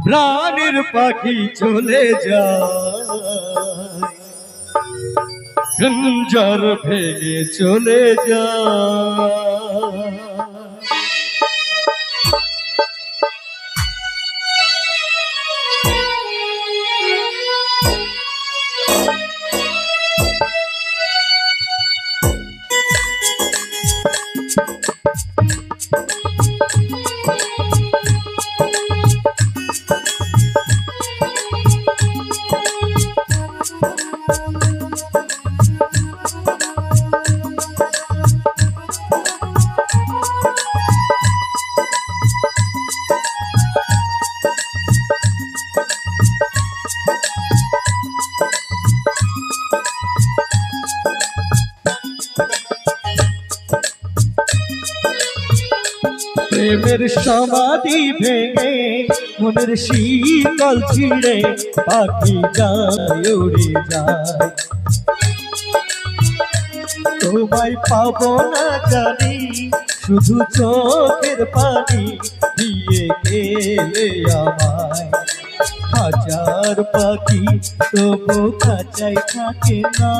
প্রাণের পাখি চলে যায়, খঞ্জর ভেঙে চলে যায়। প্রেমের সমাধি ভেঙে মনের শীতল ছিঁড়ে পাখি যায় উড়ে যায়। তোমায় পাবো না জানি শুধু চোখের পানি দিয়ে গেলে আমায়। হাজার পাখি তবু খাঁচায় থাকে না,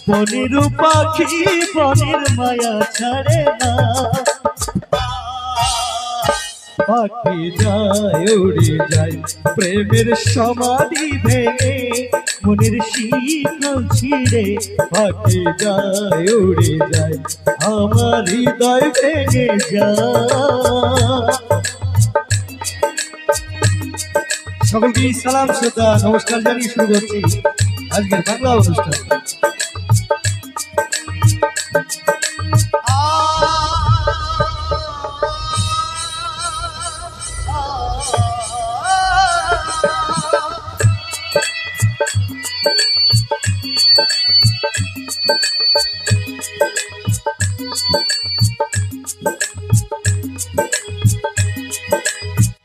বনের পাখি বনের মায়া ছাড়ে না। পাখি যায় উড়ে যায় প্রেমের সমাধি ভেঙে মনের শীতল ছিঁড়ে পাখি যায় উড়ে যায়, আমার হৃদয় ভেঙে যায়। সকলকে সালাম শ্রদ্ধা নমস্কার জানিয়ে শুরু করছি আজকের বাংলা অনুষ্ঠান।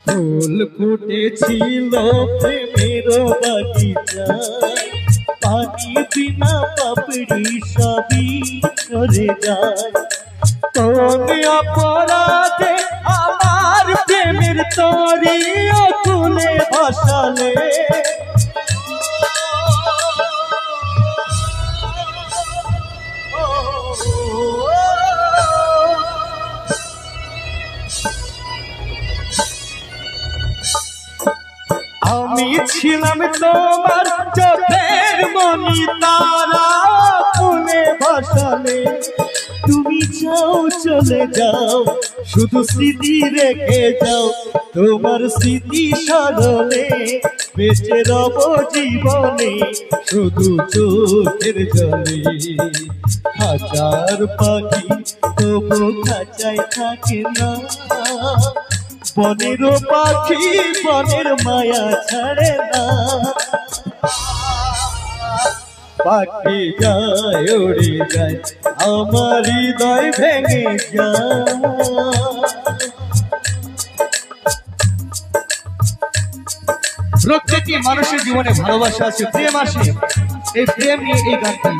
ফুল ফুটেছিল প্রেমের বাগিচায়, পানি বিনা পাপড়ি সবই ঝরে যায়। কোন অপরাধে আমার প্রেমের তরি অকুলে ভাসালে, আমি ছিলাম তোমার চোখের মনি তারা কোনে ভাসালে। তুমি যাও চলে যাও শুধু স্মৃতি রেখে যাও, তোমার স্মৃতি স্মরণে বেঁচে রব জীবনে শুধু চোখের জলে। হাজার পাখি তবু খাঁচায় থাকে না, বনের পাখি বনের মায়া ছাড়ে না। পাখি যায় উড়ে যায় আমার হৃদয় ভেঙে যায়। প্রত্যেকটি মানুষের জীবনে ভালোবাসা আছে, প্রেম আছে, এই প্রেম নিয়ে এই গানটি।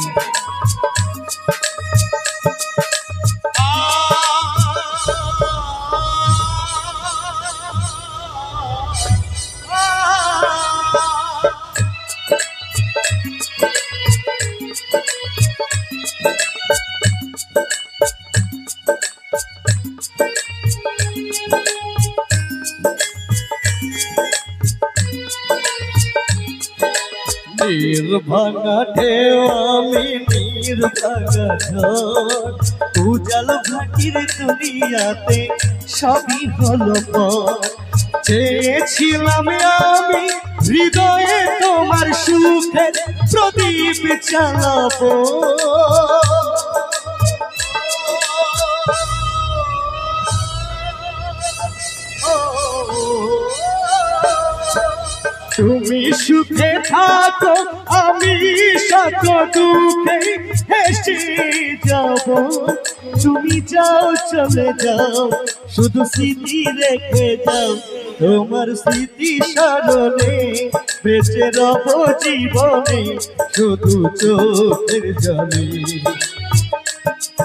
নীর ভাঙা ঢেউ আমি নীর ভাঙা ঝড়, উজাল ভাটির দুনিয়াতে সবই হলো পর। চেয়েছিলাম আমি হৃদয়ে তোমার সুখের প্রদীপ চালাবো, তুমি সুখে থাকো আমি শত দুঃখে হেসে যাব। তুমি যাও চলে যাও শুধু স্মৃতি রেখে যাও, তোমার স্মৃতি স্মরণে বেঁচে রব জীবনে শুধু চোখের জলে।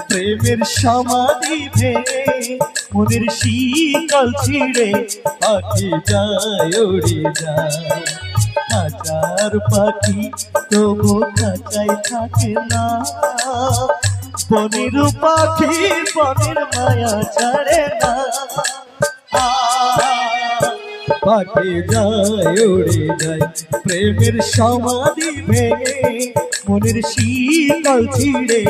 প্রেমের সমাধি ভেঙে মনের শীতল ছিঁড়ে পাখি যায় উড়ে যায়। হাজার পাখি তবু খাঁচায় থাকে না, বনের পাখি বনের মায়া ছাড়ে না। পাখি যায় উড়ে যায় প্রেমের সমাধি ভেঙে মনের শীতল ছিঁড়ে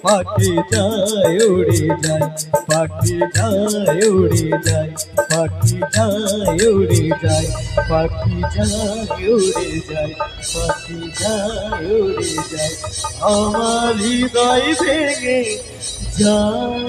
পাখি যায় উড়ে যায়। পাখি যায় উড়ে যায়, পাখি যায় উড়ে যায়, পাখি যায় উড়ে যায়, পাখি যায় উড়ে যায়, আমার হৃদয় ভেঙে যায়।